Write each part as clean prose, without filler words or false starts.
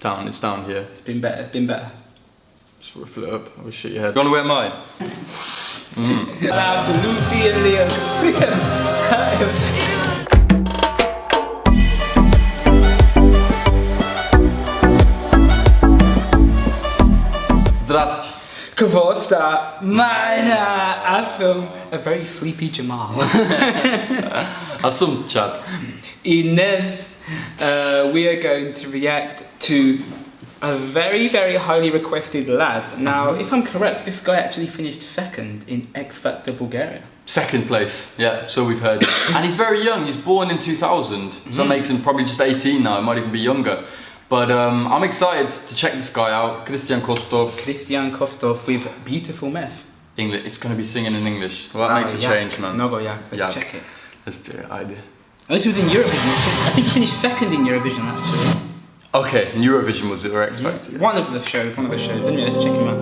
Down, it's down here. It's been better, it's been better. Just ruffle it up. I will shit your head. Do you want to wear mine? Shout out to Lucy and Liam. Zdrasti. Kvosta, Mana, Asum, a very sleepy Jamal. Asum chat. Inez, we are going to react to a very, very highly requested lad. Now, if I'm correct, this guy actually finished second in X Factor Bulgaria. Second place, yeah, so we've heard. And he's very young, he's born in 2000, so that makes him probably just 18 now, it might even be younger. But I'm excited to check this guy out, Kristian Kostov. Kristian Kostov with Beautiful Mess. English, it's going to be singing in English. Well, that makes a change, man. No go, yeah, let's check it. Let's do it, I do. Oh, this was in Eurovision. I think he finished second in Eurovision, actually. Okay, in Eurovision was it, or X Factor? Yeah. One of the shows. Anyway, let's check him out.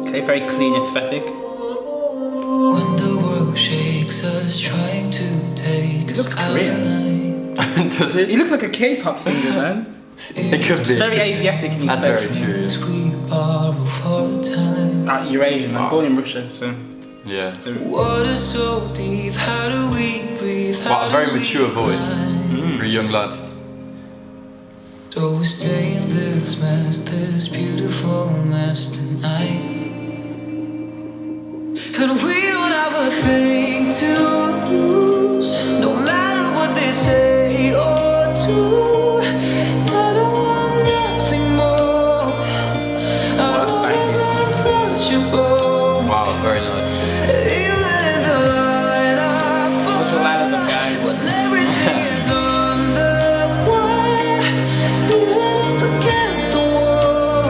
Okay, very clean aesthetic. When the world shakes us, trying to take He looks Korean. Does he? He looks like a K-pop singer, man. It could be. Very Asiatic in his That's very face. true, yeah. Eurasian, man. Born in Russia, so. Yeah. Water so deep, how do we breathe? Wow, a very mature voice. Very young lad. So we stay in this mess, this beautiful mess tonight. And we don't have a thing to lose, no matter what they say or do. I don't want nothing more. I was untouchable. Wow, very nice. Such a lad of a guy. When everything is underway, even up against the wall,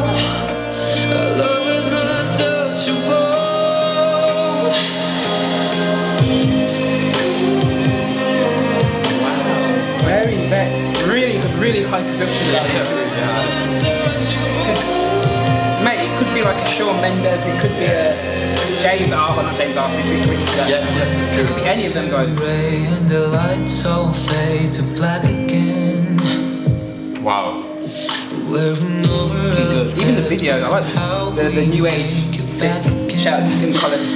our love is untouchable. Really high production value. Mate, it could be like a Shawn Mendes, it could be a James R, well not James R, it could be Yes, it could be any of them guys. And the lights all fade to black again. Wow. Even the videos, I like the new age fit. Shout out to Sim Collins.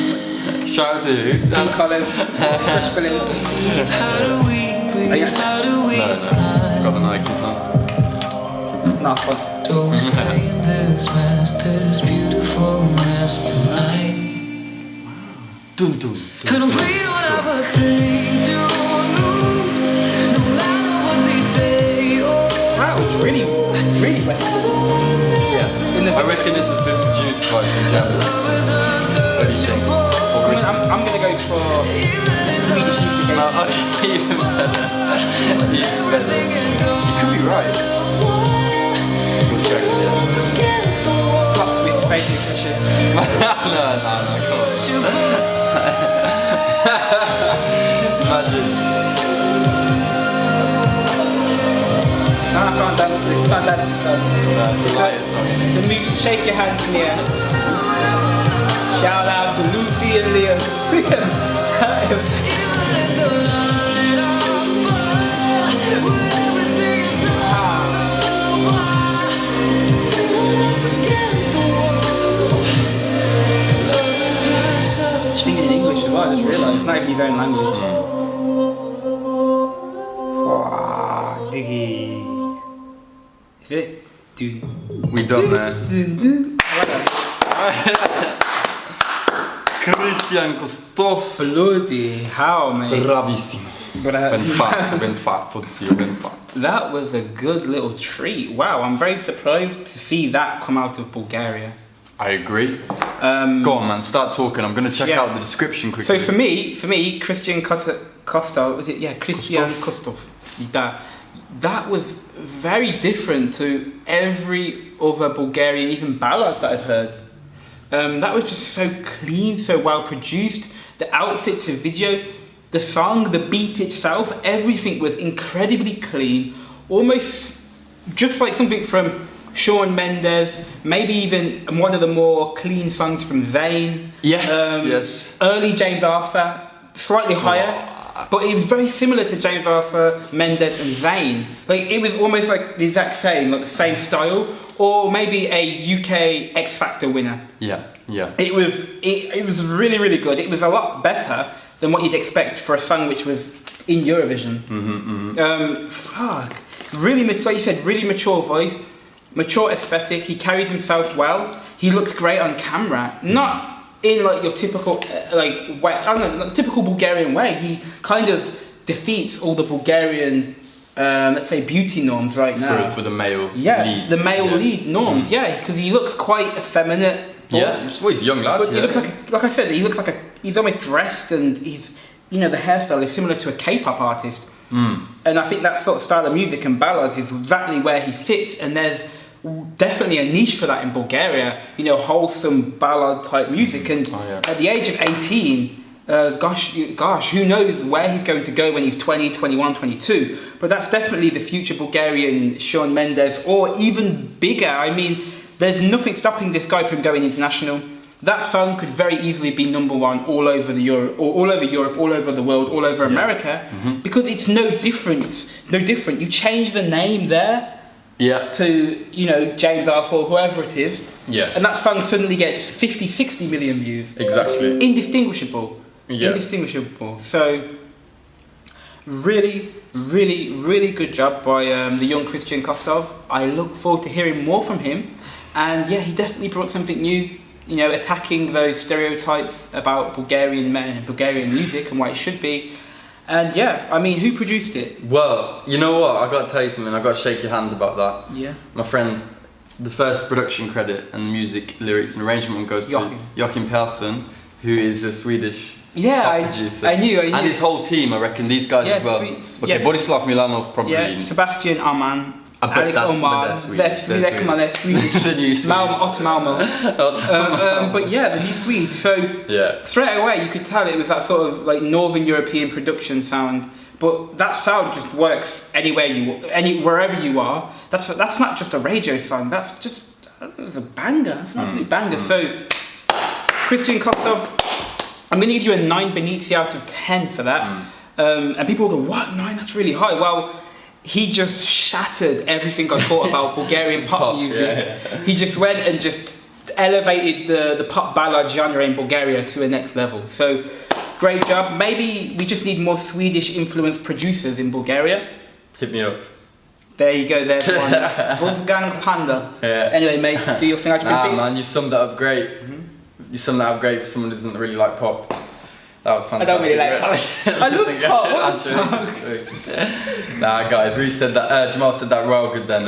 Shout out to who? Sim Collins, Fresh Balloon. No, got the Nikes on. No, of course. Don't stay in this mess, this beautiful mess tonight. Dun dun dun. And we don't have a thing to lose, no matter what they say or That was really wet. Yeah. I reckon this has been produced by some Jamal. What do you think? I'm gonna go for a Swedish music. Even better. Even better. You could be right. We'll check it out. Plot twist, bacon cushion. No, come on. Imagine. No, I can't dance to this. Can't dance to this song. No, it's a lighter song. So shake your hand in the air. Shout out to Lucy and Liam. Singing in English as well, I just realised. It's not even his own language. Wow, diggy. Is it? Dude. We done there. Kristian Kostov. Bloody hell, mate. Bravissimo. Ben fatto, zio, ben fatto. That was a good little treat. Wow, I'm very surprised to see that come out of Bulgaria. I agree. Go on, man, start talking. I'm going to check out the description quickly. So for me, Kristian Kostov, was it? Yeah, Kristian Kostov. That was very different to every other Bulgarian, even ballad that I've heard. That was just so clean, so well produced. The outfits, the video, the song, the beat itself, everything was incredibly clean. Almost just like something from Shawn Mendes, maybe even one of the more clean songs from Zayn. Yes, yes. Early James Arthur, slightly higher. But it was very similar to James Arthur, Mendes and Zayn. Like it was almost like the exact same, like the same style, or maybe a UK X Factor winner. Yeah. It was really, really good. It was a lot better than what you'd expect for a song which was in Eurovision. Really, like you said, really mature voice, mature aesthetic. He carries himself well. He looks great on camera. Not in like your typical way, I don't know, like typical Bulgarian way. He kind of defeats all the Bulgarian, let's say, beauty norms right now. For the male leads. The male lead norms, because he looks quite effeminate. Yeah, well, he's a young lad. But he looks like I said, he looks like he's almost dressed, and he's, the hairstyle is similar to a K-pop artist. And I think that sort of style of music and ballads is exactly where he fits, and there's definitely a niche for that in Bulgaria, wholesome ballad type music. And at the age of 18, gosh, who knows where he's going to go when he's 20, 21, 22. But that's definitely the future Bulgarian Shawn Mendes, or even bigger. I mean, there's nothing stopping this guy from going international. That song could very easily be number one all over Europe, all over the world, all over America, because it's no different. You change the name there to, James Arthur or whoever it is, and that song suddenly gets 50, 60 million views. Exactly. Indistinguishable. So, really, really, really good job by the young Kristian Kostov. I look forward to hearing more from him. And he definitely brought something new, attacking those stereotypes about Bulgarian men and Bulgarian music and what it should be. And I mean, who produced it? Well, you know what? I got to tell you something. I got to shake your hand about that. Yeah. My friend, the first production credit and music, lyrics and arrangement goes to Joachim Persson, who is a Swedish producer. I knew. And his whole team, I reckon, these guys as well. Borislav Milanov probably. Yeah, Sebastian Aman. Alex that's Omar, they're Swedish. Malmo, Otto Malmo. But the new Swedes. So straight away you could tell it was that sort of like Northern European production sound. But that sound just works wherever you are. That's not just a radio song. That's a banger. It's an absolute banger. So Kristian Kostov, I'm going to give you a 9 Benizi out of 10 for that. And people will go, what? 9? That's really high. Well, he just shattered everything I thought about Bulgarian pop music. He just went and just elevated the pop ballad genre in Bulgaria to a next level. So, great job. Maybe we just need more Swedish influenced producers in Bulgaria. Hit me up. There you go, there's one. Wolfgang Panda. Anyway, mate, do your thing. Man, you summed that up great. You summed that up great for someone who doesn't really like pop. That was fantastic. I don't really like pop. I love pop. Nah, guys, really said that. Jamal said that well good then.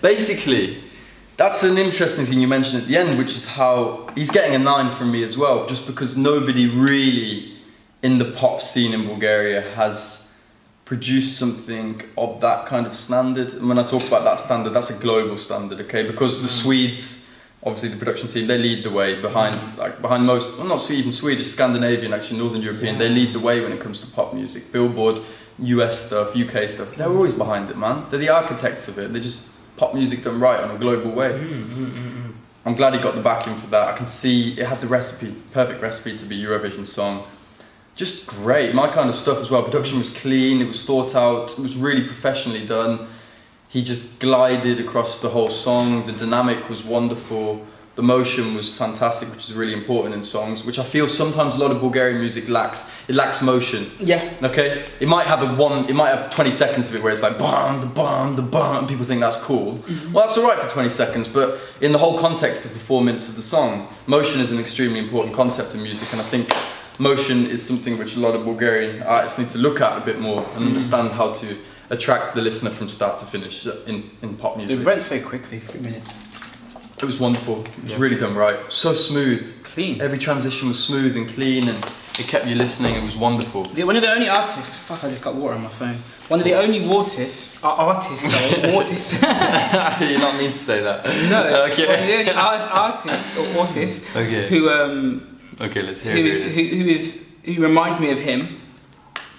Basically, that's an interesting thing you mentioned at the end, which is how he's getting a 9 from me as well, just because nobody really in the pop scene in Bulgaria has produced something of that kind of standard. And when I talk about that standard, that's a global standard, okay? Because the Swedes, obviously the production team, they lead the way behind most, well, not even Swedish, Scandinavian, actually Northern European, they lead the way when it comes to pop music. Billboard, US stuff, UK stuff, they're always behind it, man. They're the architects of it. They're just pop music done right on a global way. I'm glad he got the backing for that. I can see it had the recipe, perfect recipe to be Eurovision song. Just great, my kind of stuff as well. Production was clean, it was thought out, it was really professionally done. He just glided across the whole song. The dynamic was wonderful. The motion was fantastic, which is really important in songs, which I feel sometimes a lot of Bulgarian music lacks. It lacks motion. Yeah. Okay? It might have 20 seconds of it where it's like bam, da bam, da bam, and people think that's cool. Well, that's alright for 20 seconds, but in the whole context of the 4 minutes of the song, motion is an extremely important concept in music, and I think motion is something which a lot of Bulgarian artists need to look at a bit more and understand how to attract the listener from start to finish in pop music. It went so quickly, 3 minutes. It was wonderful. It was really done right. So smooth. Clean. Every transition was smooth and clean, and it kept you listening. It was wonderful. One of the only artists, I just got water on my phone. One of the only artists. You not mean to say that. No. Okay. One of the only artists who okay, let's hear who reminds me of him,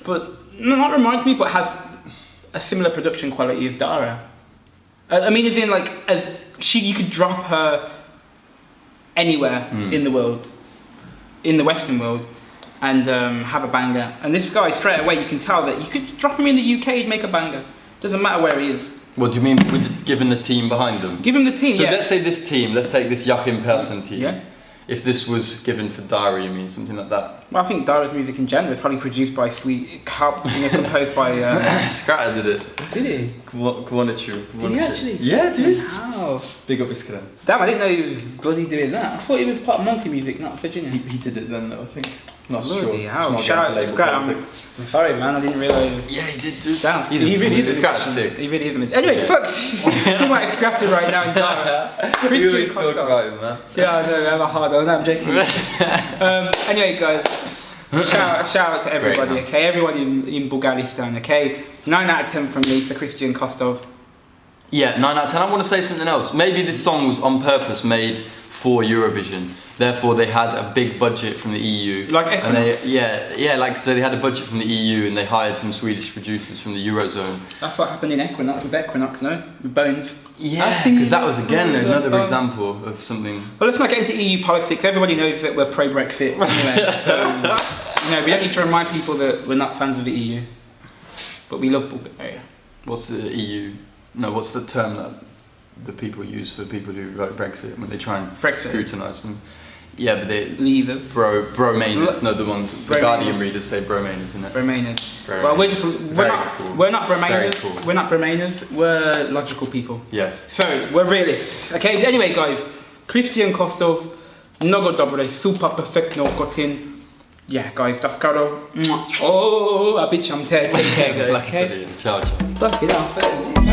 but not reminds me, but has a similar production quality as Dara. I mean, as in you could drop her anywhere in the world, in the Western world, and have a banger. And this guy, straight away, you can tell that you could drop him in the UK, he'd make a banger. Doesn't matter where he is. What do you mean with given the team behind them? Give him the team, So yeah. let's say this team, let's take this Yakin Person team. Yeah. If this was given for Diary, you mean something like that? Well, I think Dara's music in general is probably produced by composed by... Scratter did it. Did he? Kwanichu. Did he actually? Yeah, dude. Wow. Big up Iskra. Damn, I didn't know he was bloody doing that. I thought he was part of Monkey Music, not Virginia. He did it then though, I think. Not Bloody sure. hell. Not Shout getting out to to label Scram. politics. I'm sorry, man, I didn't realise. Yeah, he did, dude. Damn, He's he really is this a guy's magician. sick. He really is a magician. Anyway, fuck. Talking about Scratcher right now in Dara. We always Kristian talk Kostov. about him, man. Yeah, I know, I have a hard on. I'm joking. Anyway, guys, shout out to everybody, Great, man. okay? Everyone in Bulgaristan, okay? 9 out of 10 from me for Kristian Kostov. Yeah, 9 out of 10. I want to say something else. Maybe this song was on purpose made for Eurovision. Therefore, they had a big budget from the EU. Like and Equinox. like so they had a budget from the EU and they hired some Swedish producers from the Eurozone. That's what happened in Equinox, with Equinox, no? With Bones. Yeah, because that was again another example of something. Well, let's not get into EU politics. Everybody knows that we're pro-Brexit anyway. So, we don't need to remind people that we're not fans of the EU. But we love Bulgaria. What's the EU? No, what's the term that the people use for people who vote Brexit when they try and Brexit. scrutinise them? Yeah, but they Leavers. Bromainers, no, the ones the Bromainers. Guardian readers say Bromainers, isn't it? Romainers. Very Well, we're Very not cool. we're not Very Romainers. cool. We're not Romainers. We're logical people. Yes. So we're realists. Okay. Anyway, guys, Kristian Kostov, mnogo dobre, super perfectno gotin. Yeah, guys, that's Caro. Oh, a bitch, I'm take care, guys. Black Okay. Idiot. Ciao, ciao. Fucking hell, fair.